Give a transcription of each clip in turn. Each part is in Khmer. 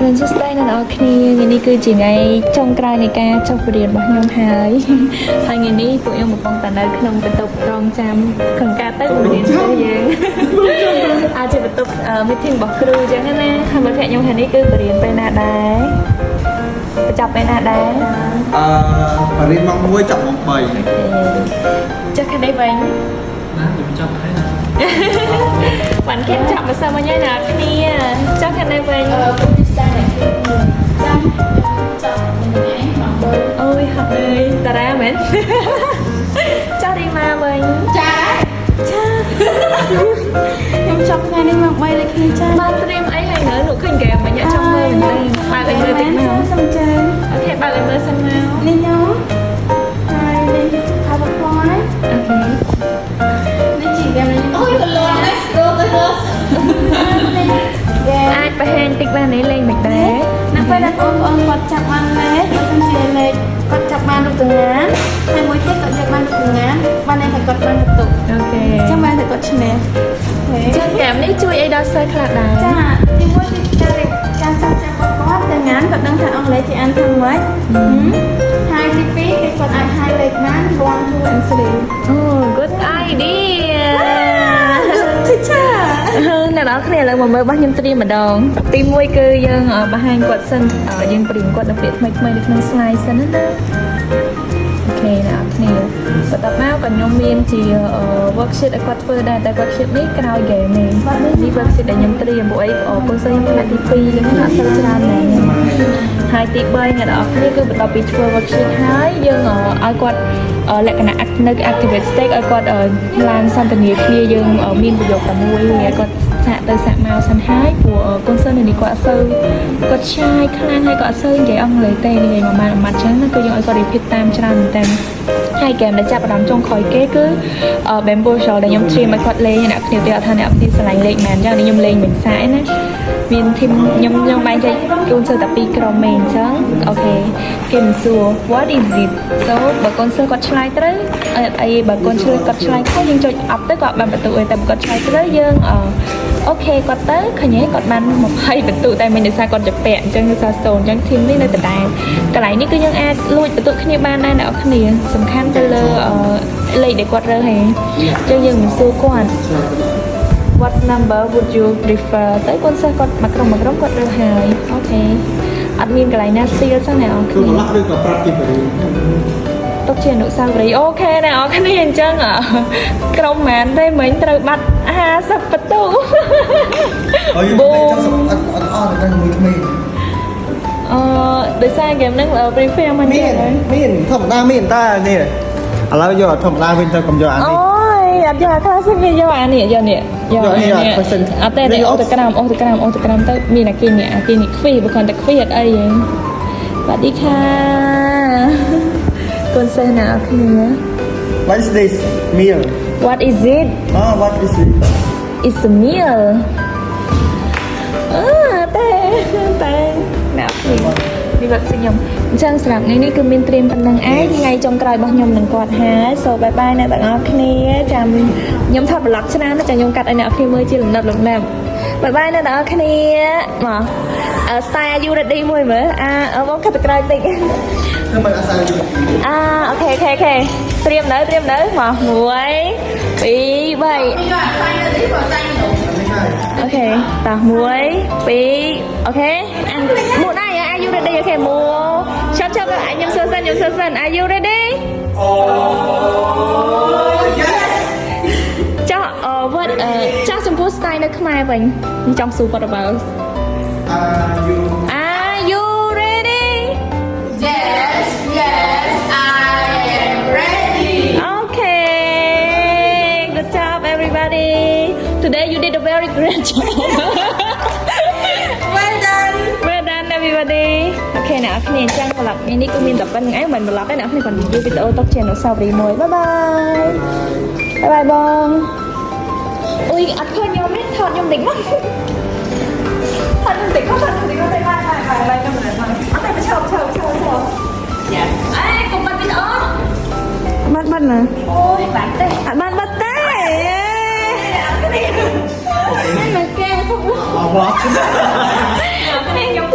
រុនសួស្តីអ្នកនរគ្នាថ្ងៃនេះគឺជាថ្ងៃចុងក្រោយនៃការចុះបរៀនរបស់ខ្ញុំហើយថ្ងៃនេះពួកខ្ញុំកំពុងតែនៅក្នុងបន្ទប់រងចាំក្នុងការទៅបរៀនសិស្សយើងអាចជាបន្ទប់ meeting របស់គ្រូអញ្ចឹងណាហើយមិត្តភក្តិខ្ញុំថ្ងៃនេះគឺបរៀនពេលណាដែរបញ្ចប់ពេលណាដែរបរៀនម៉ោង 1 ចាប់ម៉ោង 3ចុះខាងនេះវិញណាខ្ញុំចាប់ហើយណាបានគេចាប់មកសិនមកញ៉ៃណាគ្នាចុះខាងនេះវិញអូយហត់ហើយតារាមែនចុះរីម៉ាវិញចាខ្ញុំចាប់ថ្ងៃនេះមក3លេខគ្នាចាបានត្រៀមអីហើយនៅលោកឃើញហ្គេមមិញចង់មើលមែនទេបើអីមើលតិចមកសុំចាអូខេបើអីមើលសិនមកនេះខ្ញុំហើយនេះ PowerPoint អូខេនេះជីហ្គេមនេះអូយកលងនេះរត់ទៅរត់អាចបង្ហាញតិចបាននេះលេងមិនដែរណាពេលដែលបងប្អូនគាត់ចាប់បានលេខបើសិនជាលេខគាត់ចាប់បានរូបទង្ហានហើយមួយទៀតគាត់ចាប់បានរូបទង្ហានបានន័យថាគាត់បានបន្ទុកអូខេអញ្ចឹងបានតែគាត់ឈ្នះចឹងហ្គេមនេះជួយអីដល់សិស្សខ្លះដែរចាទីមួយគឺការចងចាំរបស់គាត់ទង្ហានគាត់ដឹងថាអង់គ្លេសជាអានថាម៉េចហើយទីពីរគឺគាត់អាច highlight បាន 1 2 and 3 អូ good idea អ្នកនរគ្នាឥឡូវមកមើលរបស់ខ្ញុំត្រៀមម្ដងទី1គឺយើងបង្ហាញគាត់សិនយើងប្រៀងគាត់នៅពាក្យថ្មីៗនៅក្នុង slide សិនណាអូខេអ្នកនរគ្នាបន្ទាប់មកក៏ខ្ញុំមានជា worksheet ឲ្យគាត់ធ្វើដែរតែ worksheet នេះក្រោយ game នេះ worksheet ដែលខ្ញុំត្រៀមពួកអីកូនសិស្សខ្ញុំថ្នាក់ទី2ហ្នឹងអត់សូវច្រើនដែរហើយទី3អ្នកនរគ្នាគឺបន្ទាប់ពីធ្វើ worksheet ហើយយើងឲ្យគាត់លក្ខណៈ activate stage ឲ្យគាត់ឡើងសន្ទនាគ្នាយើងមានប្រយោគតែមួយឲ្យគាត់សាកទៅសាកមកសិនហើយព្រោះកូនសិស្សនេះគាត់អត់សូវគាត់ឆ្ងាយខ្លាំងហើយគាត់អត់សូវនិយាយអង់គ្លេសទេនិយាយមួយម៉ាត់ចឹងណាគឺយើងឲ្យគាត់ repeat តាមច្រើនមែនតើហើយហ្គេមដែលចាប់ផ្ដើមចុងក្រោយគេគឺ Bamboo Show ដែលខ្ញុំត្រៀមឲ្យគាត់លេងអ្នកគ្នាទៅអត់ថាអ្នកគ្នាឆ្លាញ់លេងមែនចឹងខ្ញុំលេងមិនសាយណាមានធីមខ្ញុំបែងចែកកូនសិស្សតែ2ក្រុមមែនអញ្ចឹងអូខេគេមិនសួរ what is it so បើកូនសិស្សគាត់ឆ្លើយត្រូវអីបើកូនឆ្លើយគាត់ឆ្លើយខុសយើងចុចអប់ទៅគាត់បានបន្ទុកអីតែបើគាត់ឆ្លើយត្រូវយើងអូខេគាត់ទៅឃើញទេគាត់បាន20បន្ទុកតែមិនដោយសារគាត់ជាពាក់អញ្ចឹងគឺសារស្ទោនអញ្ចឹងធីមនេះនៅដដែលកន្លែងនេះគឺយើងអាចលួចបន្ទុកគ្នាបានដែរអ្នកនរគ្នាសំខាន់ទៅលើលេខដែលគាត់រើសហ្នឹងអញ្ចឹងយើងមិនសួរគាត់ what number would you prefer ទៅកូនសិស្សគាត់មកក្រុមគាត់រើសហើយអូខេអត់មានកន្លែងណាសៀលសោះអ្នកនរគ្នាគឺម្ល៉េះឬក៏ប្រាប់ទីបរិយាទុកជាអនុស្សាវរីយ៍អូខេអ្នកនរគ្នាអញ្ចឹងក្រុមមែនទេមិញត្រូវបាត់50បន្ទុកបូមអត់តែមួយក្មេងដោយសារហ្គេមហ្នឹង prepare មកនេះមានធម្មតាមានតែនេះឥឡូវយកធម្មតាវិញទៅកុំយកអានេះអូយអត់យក classic វាយកអានេះយកនេះអត់ទេអូតក្រាមទៅមានអាគេនេះខ្វីបើគាត់តែខ្វីអត់អីហ្នឹងបាទឌីខាកូនសិស្សណាគ្នា What is this meal What is it What is it It's a meal តែណានេះបាក់ខ្ញុំអញ្ចឹងសម្រាប់ថ្ងៃនេះគឺមានត្រៀមប៉ុណ្្នឹងឯងថ្ងៃចុងក្រោយរបស់ខ្ញុំនឹងគាត់ហើយ so bye bye អ្នកទាំងអស់គ្នាចាំខ្ញុំថត vlog ឆ្នាំចាំខ្ញុំកាត់ឲ្យអ្នកគ្នាមើលជាលំដាប់ bye bye អ្នកទាំងអស់គ្នាមក style are you ready មួយមើលបងកាត់ទៅក្រោយតិចធ្វើមិនអត់ស្អាតអូខេត្រៀមនៅមក1 2 3អូខេតោះ1 2អូខេមួយដែរ Are you ready អូខេមួយចាប់ខ្ញុំសួរសិន Are you ready ចាស់what ចាស់ចំពោះ style នៅខ្មែរវិញខ្ញុំចង់សួរគាត់about Are you ready Yes I am ready Okay good job everybody today you did a very great job Well done everybody អូខេអ្នកនរគ្នាអញ្ចឹងប្លុកនេះគឺមានតែប៉ុណ្្នឹងឯងមិនប្លុកទេអ្នកនរគ្នាគាត់និយាយវីដេអូទុកជាអនុស្សាវរីយ៍មួយ Bye bye បងអុយអត់ឃើញខ្ញុំទេថតខ្ញុំតិចមកថតខ្ញុំតិចមកបាយខ្ញុំមិនបានអត់តែឈប់យ៉ាអេកុំបាត់វីដេអូបាត់ណាអូយបាត់ទេអត់បានបាត់ទេអត់គ្នានេះមកគេពុកអត់បាត់ខ្ញុំខ្ញុំ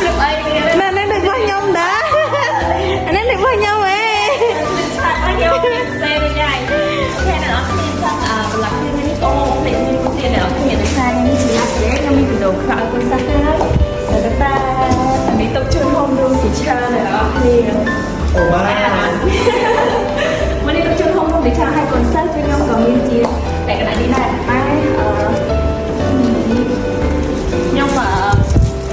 Lúc ấy Nè nè đừng qua nhông đã. Anh ấy đừng qua nhông ấy. Thật bao nhiêu xe bên này. Thế là nó thì chắc là khi mình ô để mình có tiền để nó hiện được sai nên chỉ là sẽ cho mình từ đầu khảo con xa hết. Rồi chúng ta đi tập trung hôm luôn thì chơi rồi đó thì โอ้บ้า วันนี้ต้องช่วยห้องต้องไปชาให้คอนเสิร์ตช่วยย่องกับมินจีแต่ขณะนี้ได้ไปย่องมา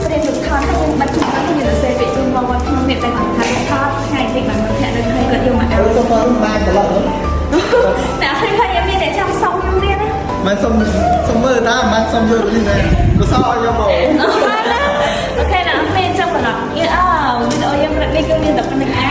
ประเด็นสุดท้ายถ้ายังบรรทุกแล้วที่อยู่ในเซฟไปจนเราวันที่น้องเน็ตไปผ่านทางภาพไงที่มันแค่เดินให้ก็เดียวมาเอา เอาตัวมาบ้านตลอดเลย แต่ให้ใครยังมีแต่ช่างซ้อมยังเรียนนะ มันสมมือตามันสมมือนี่ไงกูซ้อยโม โอเคนะเมย์จะมาหลับยี่อ้าววิดีโอยังไม่ได้ก็มีแต่คนหนึ่งไอ้